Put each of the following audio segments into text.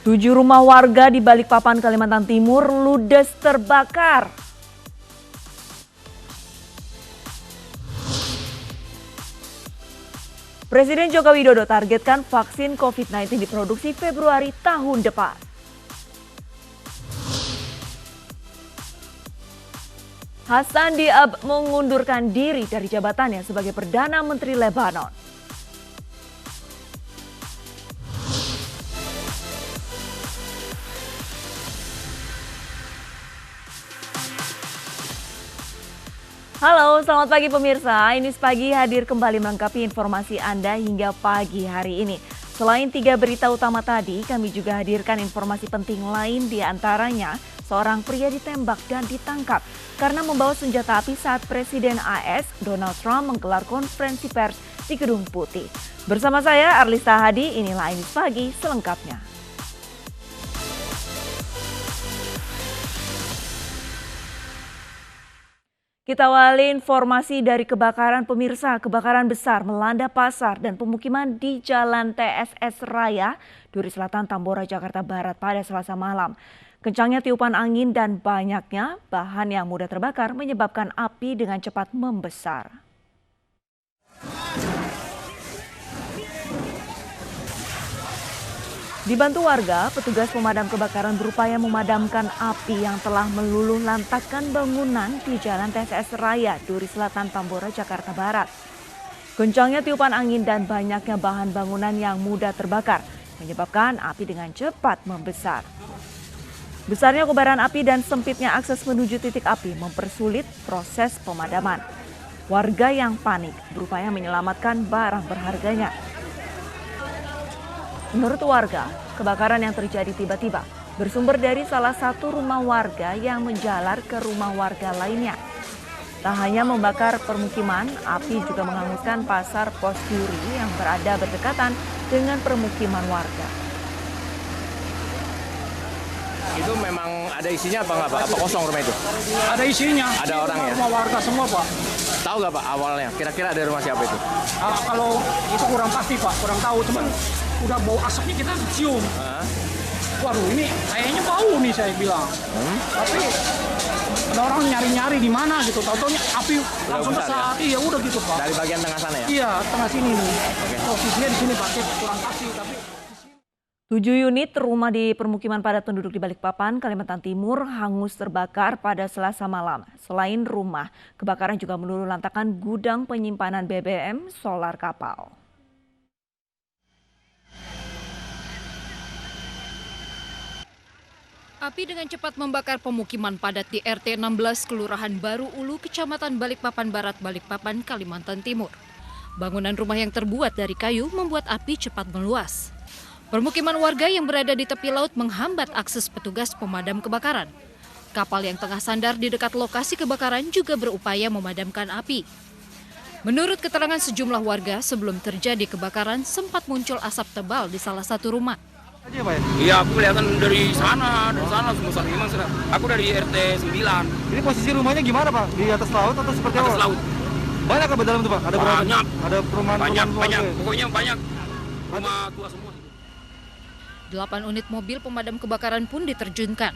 7 rumah warga di Balikpapan, Kalimantan Timur ludes terbakar. Presiden Joko Widodo targetkan vaksin COVID-19 diproduksi Februari tahun depan. Hassan Diab mengundurkan diri dari jabatannya sebagai Perdana Menteri Lebanon. Halo, selamat pagi pemirsa. Ini Pagi hadir kembali melengkapi informasi Anda hingga pagi hari ini. Selain 3 berita utama tadi, kami juga hadirkan informasi penting lain, di antaranya seorang pria ditembak dan ditangkap karena membawa senjata api saat Presiden AS Donald Trump menggelar konferensi pers di Gedung Putih. Bersama saya Arlista Hadi, inilah Ini Pagi selengkapnya. Kita awali informasi dari kebakaran pemirsa. Kebakaran besar melanda pasar dan pemukiman di Jalan TSS Raya, Duri Selatan, Tambora, Jakarta Barat pada Selasa malam. Kencangnya tiupan angin dan banyaknya bahan yang mudah terbakar menyebabkan api dengan cepat membesar. Dibantu warga, petugas pemadam kebakaran berupaya memadamkan api yang telah meluluh lantakkan bangunan di Jalan TSS Raya, Duri Selatan, Tambora, Jakarta Barat. Kencangnya tiupan angin dan banyaknya bahan bangunan yang mudah terbakar menyebabkan api dengan cepat membesar. Besarnya kobaran api dan sempitnya akses menuju titik api mempersulit proses pemadaman. Warga yang panik berupaya menyelamatkan barang berharganya. Menurut warga, kebakaran yang terjadi tiba-tiba bersumber dari salah satu rumah warga yang menjalar ke rumah warga lainnya. Tak hanya membakar permukiman, api juga menghanguskan pasar Pos Duri yang berada berdekatan dengan permukiman warga. Itu memang ada isinya apa nggak Pak? Apa kosong rumah itu? Ada isinya. Ada orang ya? Rumah warga semua Pak. Tahu nggak Pak awalnya? Kira-kira ada rumah siapa itu? Kalau itu kurang pasti Pak, kurang tahu. Cuman udah bau asapnya kita cium. Waduh ini kayaknya bau nih saya bilang. Tapi ada orang nyari-nyari di mana gitu. Tahu-taunya api langsung besar. Ya? Iya udah gitu Pak. Dari bagian tengah sana ya? Iya tengah sini nih. Posisinya di sini Pak, kurang pasti tapi. 7 unit rumah di permukiman padat penduduk di Balikpapan, Kalimantan Timur hangus terbakar pada Selasa malam. Selain rumah, kebakaran juga meluluh lantakan gudang penyimpanan BBM solar kapal. Api dengan cepat membakar pemukiman padat di RT 16 Kelurahan Baru Ulu, Kecamatan Balikpapan Barat, Balikpapan, Kalimantan Timur. Bangunan rumah yang terbuat dari kayu membuat api cepat meluas. Permukiman warga yang berada di tepi laut menghambat akses petugas pemadam kebakaran. Kapal yang tengah sandar di dekat lokasi kebakaran juga berupaya memadamkan api. Menurut keterangan sejumlah warga, sebelum terjadi kebakaran sempat muncul asap tebal di salah satu rumah. Iya, aku kelihatan dari sana semua memang. Aku dari RT 9. Ini posisi rumahnya gimana Pak? Di atas laut atau seperti apa? Atas laut. Banyak ke dalam itu Pak? Ada berapa? Banyak. Ada perumahan Banyak. warga? Pokoknya banyak. Rumah tua semua. 8 unit mobil pemadam kebakaran pun diterjunkan.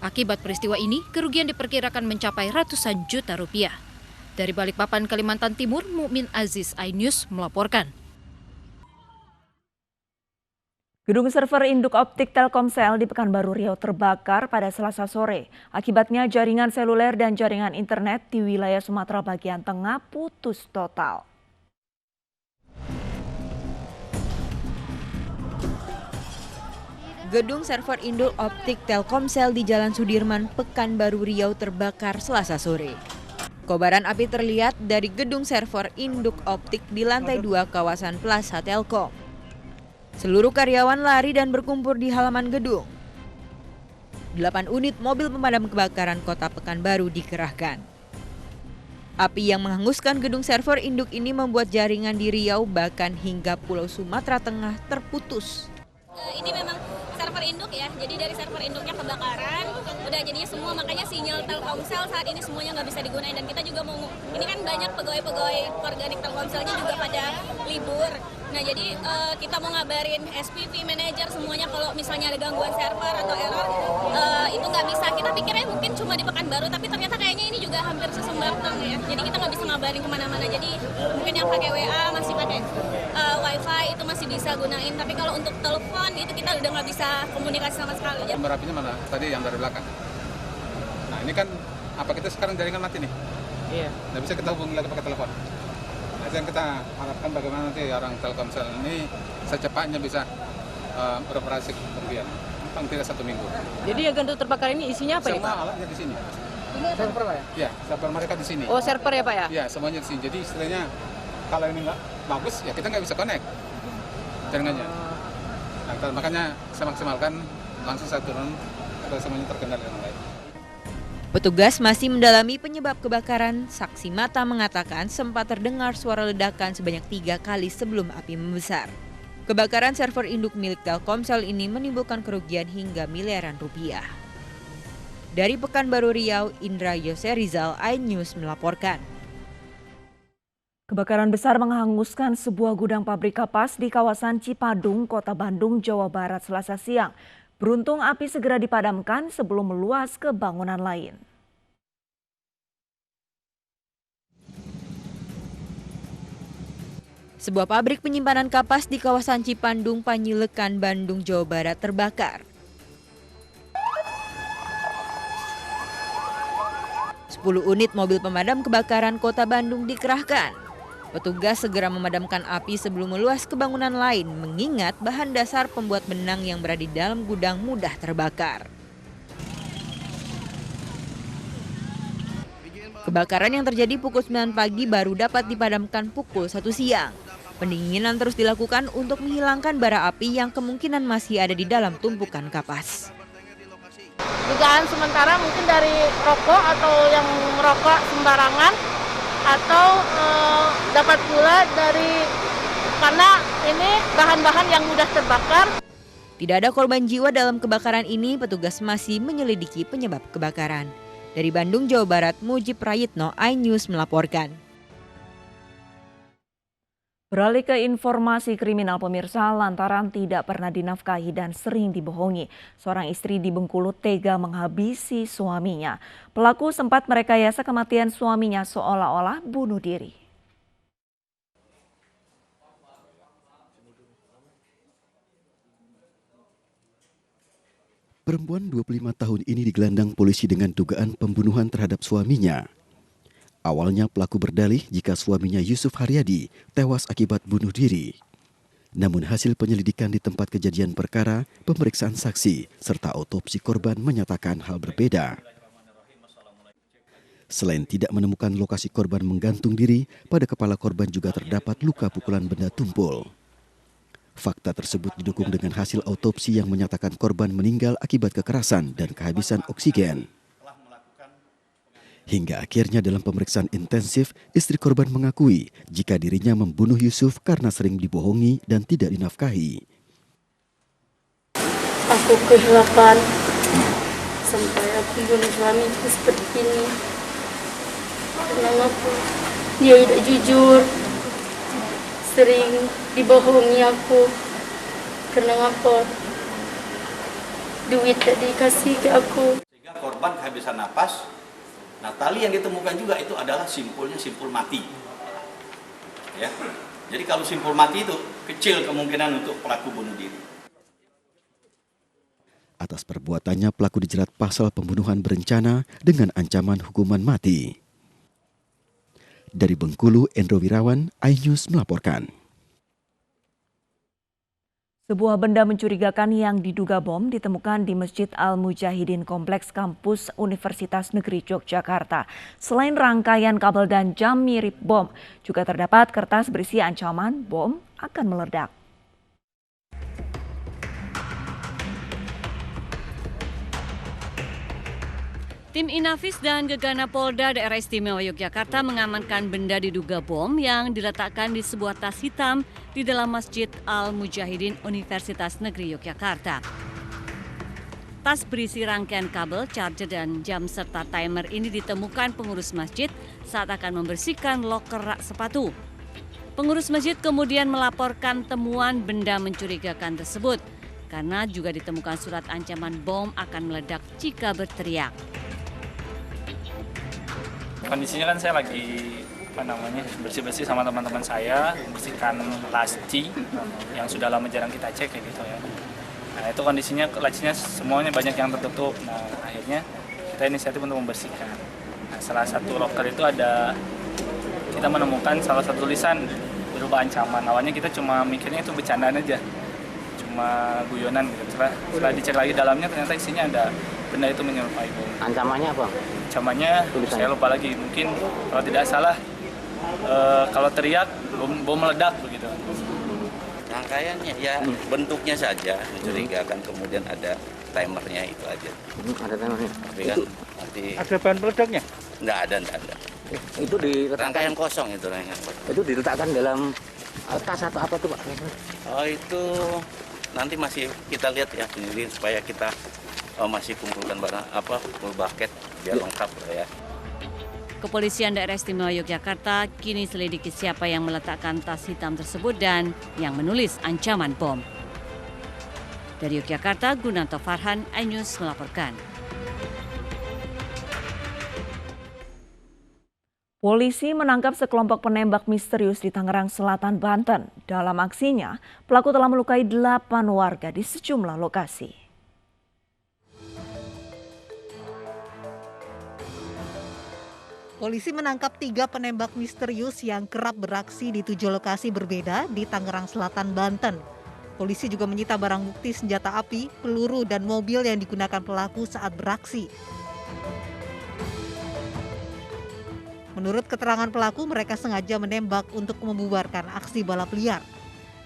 Akibat peristiwa ini, kerugian diperkirakan mencapai ratusan juta rupiah. Dari Balikpapan, Kalimantan Timur, Mukmin Aziz, iNews melaporkan. Gedung server induk optik Telkomsel di Pekanbaru Riau terbakar pada Selasa sore. Akibatnya jaringan seluler dan jaringan internet di wilayah Sumatera bagian tengah putus total. Gedung server induk optik Telkomsel di Jalan Sudirman, Pekanbaru Riau terbakar Selasa sore. Kobaran api terlihat dari gedung server induk optik di lantai 2 kawasan Plaza Telkom. Seluruh karyawan lari dan berkumpul di halaman gedung. 8 unit mobil pemadam kebakaran Kota Pekanbaru dikerahkan. Api yang menghanguskan gedung server induk ini membuat jaringan di Riau bahkan hingga Pulau Sumatera Tengah terputus. Ini memang server induk ya, jadi dari server induknya kebakaran, udah jadinya semua, makanya sinyal Telkomsel saat ini semuanya nggak bisa digunakan. Dan kita juga mau, ini kan banyak pegawai-pegawai organik Telkomselnya juga pada libur. Nah jadi kita mau ngabarin SPV, manajer semuanya kalau misalnya ada gangguan server atau error itu nggak bisa. Kita pikirnya mungkin cuma di Pekanbaru, tapi ternyata kayaknya ini juga hampir sesumbartang ya. Jadi kita nggak bisa ngabarin kemana-mana. Jadi mungkin yang pakai WA masih pakai WiFi itu masih bisa gunain. Tapi kalau untuk telepon itu kita udah nggak bisa komunikasi sama sekali. Sumber apinya mana? Tadi yang dari belakang. Nah ini kan apa kita sekarang jaringan mati nih? Iya. Nggak bisa kita hubungi lagi pakai telepon. Nah, yang kita harapkan bagaimana nanti orang Telkomsel ini secepatnya bisa beroperasi kemudian. Paling tidak 1 minggu. Jadi yang gandul terbakar ini isinya apa nih Pak? Semua alatnya di sini. Server Pak ya? Ya, server mereka di sini. Oh server ya Pak ya? Ya, semuanya di sini. Jadi istilahnya kalau ini nggak bagus ya kita nggak bisa connect jaringannya. Nah, makanya saya maksimalkan langsung saya turun agar semuanya terkendali dengan baik. Petugas masih mendalami penyebab kebakaran. Saksi mata mengatakan sempat terdengar suara ledakan sebanyak 3 kali sebelum api membesar. Kebakaran server induk milik Telkomsel ini menimbulkan kerugian hingga miliaran rupiah. Dari Pekanbaru Riau, Indra Yose Rizal, iNews melaporkan. Kebakaran besar menghanguskan sebuah gudang pabrik kapas di kawasan Cipadung, Kota Bandung, Jawa Barat Selasa siang. Beruntung api segera dipadamkan sebelum meluas ke bangunan lain. Sebuah pabrik penyimpanan kapas di kawasan Cipandung, Panyilekan, Bandung, Jawa Barat terbakar. 10 unit mobil pemadam kebakaran Kota Bandung dikerahkan. Petugas segera memadamkan api sebelum meluas ke bangunan lain, mengingat bahan dasar pembuat benang yang berada di dalam gudang mudah terbakar. Kebakaran yang terjadi pukul 9 pagi baru dapat dipadamkan pukul 1 siang. Pendinginan terus dilakukan untuk menghilangkan bara api yang kemungkinan masih ada di dalam tumpukan kapas. Dugaan sementara mungkin dari rokok atau yang merokok sembarangan atau dapat pula dari karena ini bahan-bahan yang mudah terbakar. Tidak ada korban jiwa dalam kebakaran ini, petugas masih menyelidiki penyebab kebakaran. Dari Bandung, Jawa Barat, Mujib Prayitno, iNews melaporkan. Beralih ke informasi kriminal pemirsa, lantaran tidak pernah dinafkahi dan sering dibohongi. Seorang istri di Bengkulu tega menghabisi suaminya. Pelaku sempat merekayasa kematian suaminya seolah-olah bunuh diri. Perempuan 25 tahun ini digelandang polisi dengan dugaan pembunuhan terhadap suaminya. Awalnya pelaku berdalih jika suaminya Yusuf Haryadi tewas akibat bunuh diri. Namun hasil penyelidikan di tempat kejadian perkara, pemeriksaan saksi, serta otopsi korban menyatakan hal berbeda. Selain tidak menemukan lokasi korban menggantung diri, pada kepala korban juga terdapat luka pukulan benda tumpul. Fakta tersebut didukung dengan hasil autopsi yang menyatakan korban meninggal akibat kekerasan dan kehabisan oksigen. Hingga akhirnya dalam pemeriksaan intensif, istri korban mengakui jika dirinya membunuh Yusuf karena sering dibohongi dan tidak dinafkahi. Aku kehilangan sampai aku bunuh suamiku seperti ini. Karena aku, dia tidak jujur, sering dibohongi aku. Karena apa? Duit tak dikasih ke aku. Sehingga korban kehabisan napas. Nah, tali yang ditemukan juga itu adalah simpul mati. Ya. Jadi kalau simpul mati itu kecil kemungkinan untuk pelaku bunuh diri. Atas perbuatannya pelaku dijerat pasal pembunuhan berencana dengan ancaman hukuman mati. Dari Bengkulu, Endro Wirawan, iNews melaporkan. Sebuah benda mencurigakan yang diduga bom ditemukan di Masjid Al-Mujahidin Kompleks Kampus Universitas Negeri Yogyakarta. Selain rangkaian kabel dan jam mirip bom, juga terdapat kertas berisi ancaman bom akan meledak. Tim Inafis dan Gegana Polda Daerah Istimewa Yogyakarta mengamankan benda diduga bom yang diletakkan di sebuah tas hitam di dalam Masjid Al-Mujahidin Universitas Negeri Yogyakarta. Tas berisi rangkaian kabel, charger, dan jam serta timer ini ditemukan pengurus masjid saat akan membersihkan loker rak sepatu. Pengurus masjid kemudian melaporkan temuan benda mencurigakan tersebut karena juga ditemukan surat ancaman bom akan meledak jika berteriak. Kondisinya kan saya lagi bersih-bersih sama teman-teman saya, membersihkan laci yang sudah lama jarang kita cek kayak gitu ya. Nah itu kondisinya lacinya semuanya banyak yang tertutup. Nah akhirnya kita inisiatif untuk membersihkan. Nah, salah satu loker itu kita menemukan salah satu tulisan berupa ancaman. Awalnya kita cuma mikirnya itu bercandaan aja, cuma guyonan gitu. Setelah dicek lagi dalamnya ternyata isinya ada benda itu menyerupai bom. Ancamannya apa? Ancamannya saya lupa lagi. Mungkin kalau tidak salah kalau teriak bom meledak begitu. Rangkaiannya ya bentuknya saja mencurigakan, kemudian ada timernya itu aja. Ada timernya. Tapi kan nanti Ada bahan peledaknya? Enggak ada. Itu diletakkan, Rangkaian kosong itu rangkaian kosong. itu diletakkan dalam tas atau apa tuh Pak? Oh itu nanti masih kita lihat ya penyelidikan supaya kita masih kumpulkan barang full bucket biar lengkap ya. Kepolisian Daerah Istimewa Yogyakarta kini selidiki siapa yang meletakkan tas hitam tersebut dan yang menulis ancaman bom. Dari Yogyakarta, Gunanto Farhan, iNews melaporkan. Polisi menangkap sekelompok penembak misterius di Tangerang Selatan, Banten. Dalam aksinya, pelaku telah melukai 8 warga di sejumlah lokasi. Polisi menangkap 3 penembak misterius yang kerap beraksi di 7 lokasi berbeda di Tangerang Selatan, Banten. Polisi juga menyita barang bukti senjata api, peluru, dan mobil yang digunakan pelaku saat beraksi. Menurut keterangan pelaku, mereka sengaja menembak untuk membubarkan aksi balap liar.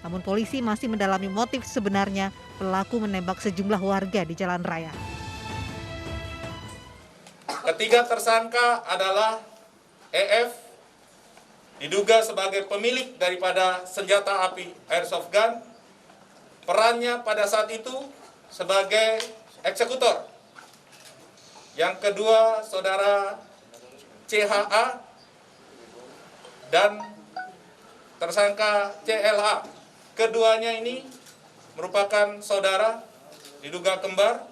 Namun polisi masih mendalami motif sebenarnya pelaku menembak sejumlah warga di jalan raya. Ketiga tersangka adalah EF, diduga sebagai pemilik daripada senjata api airsoft gun. Perannya pada saat itu sebagai eksekutor. Yang kedua, saudara CHA dan tersangka CLA. Keduanya ini merupakan saudara, diduga kembar.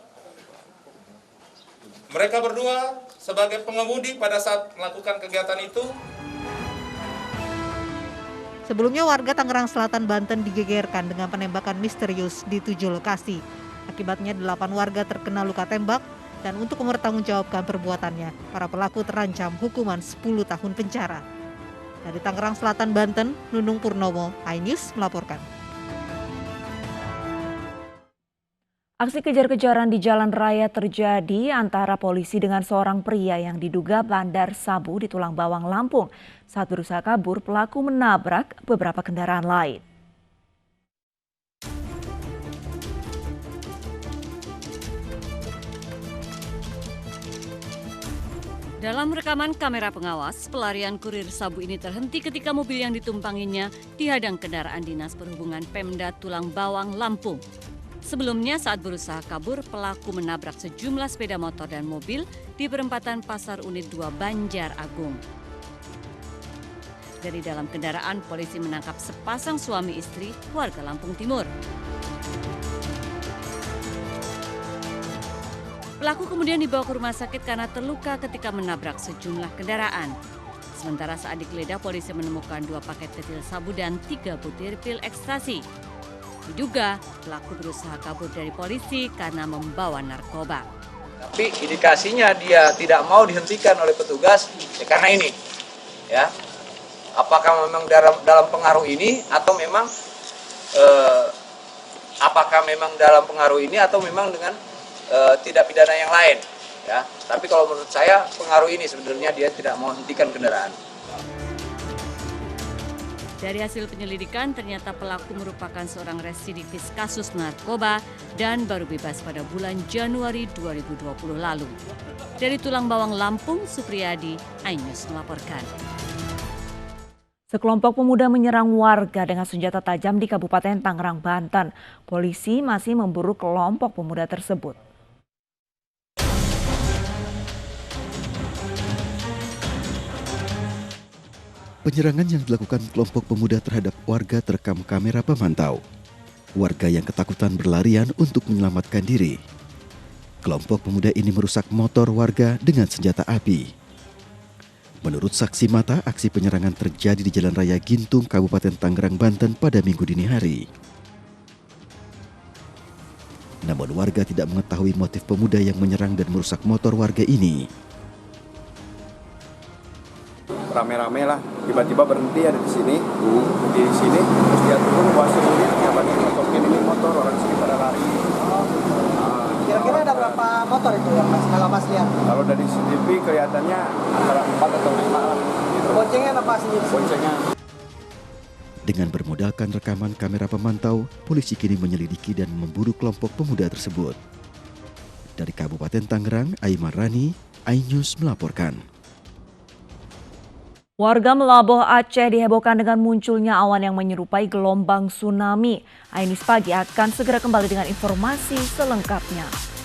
Mereka berdua sebagai pengemudi pada saat melakukan kegiatan itu. Sebelumnya warga Tangerang Selatan, Banten digegerkan dengan penembakan misterius di 7 lokasi. Akibatnya 8 warga terkena luka tembak dan untuk mempertanggungjawabkan perbuatannya, para pelaku terancam hukuman 10 tahun penjara. Dari Tangerang Selatan, Banten, Nunung Purnomo, iNews melaporkan. Aksi kejar-kejaran di jalan raya terjadi antara polisi dengan seorang pria yang diduga bandar sabu di Tulang Bawang, Lampung. Saat berusaha kabur, pelaku menabrak beberapa kendaraan lain. Dalam rekaman kamera pengawas, pelarian kurir sabu ini terhenti ketika mobil yang ditumpanginya dihadang kendaraan dinas perhubungan Pemda Tulang Bawang, Lampung. Sebelumnya saat berusaha kabur, pelaku menabrak sejumlah sepeda motor dan mobil di perempatan Pasar Unit 2 Banjar Agung. Dari dalam kendaraan, polisi menangkap sepasang suami istri warga Lampung Timur. Pelaku kemudian dibawa ke rumah sakit karena terluka ketika menabrak sejumlah kendaraan. Sementara saat digeledah, polisi menemukan 2 paket kecil sabu dan 3 butir pil ekstasi. Diduga pelaku berusaha kabur dari polisi karena membawa narkoba. Tapi indikasinya dia tidak mau dihentikan oleh petugas ya karena ini, ya. Apakah memang dalam pengaruh ini atau memang dalam pengaruh ini atau memang dengan tidak pidana yang lain, ya. Tapi kalau menurut saya pengaruh ini sebenarnya dia tidak mau hentikan kendaraan. Dari hasil penyelidikan, ternyata pelaku merupakan seorang residivis kasus narkoba dan baru bebas pada bulan Januari 2020 lalu. Dari Tulang Bawang, Lampung, Supriyadi, iNews melaporkan. Sekelompok pemuda menyerang warga dengan senjata tajam di Kabupaten Tangerang, Banten. Polisi masih memburu kelompok pemuda tersebut. Penyerangan yang dilakukan kelompok pemuda terhadap warga terekam kamera pemantau. Warga yang ketakutan berlarian untuk menyelamatkan diri. Kelompok pemuda ini merusak motor warga dengan senjata api. Menurut saksi mata, aksi penyerangan terjadi di Jalan Raya Gintung, Kabupaten Tangerang, Banten pada Minggu dini hari. Namun warga tidak mengetahui motif pemuda yang menyerang dan merusak motor warga ini. Rame-rame lah, tiba-tiba berhenti ada di sini, terus dia turun bawa seluruh ngabarin motokin ini motor, orang sini pada lari. Kira-kira ada berapa motor itu yang kalau Mas lihat? Kalau dari CCTV kelihatannya antara 4 atau 5 lah. Gitu. Boncengnya apa sih? Boncengnya. Dengan bermodalkan rekaman kamera pemantau, polisi kini menyelidiki dan memburu kelompok pemuda tersebut. Dari Kabupaten Tangerang, Aimar Rani, iNews melaporkan. Warga Melaboh Aceh dihebohkan dengan munculnya awan yang menyerupai gelombang tsunami. iNews Pagi akan segera kembali dengan informasi selengkapnya.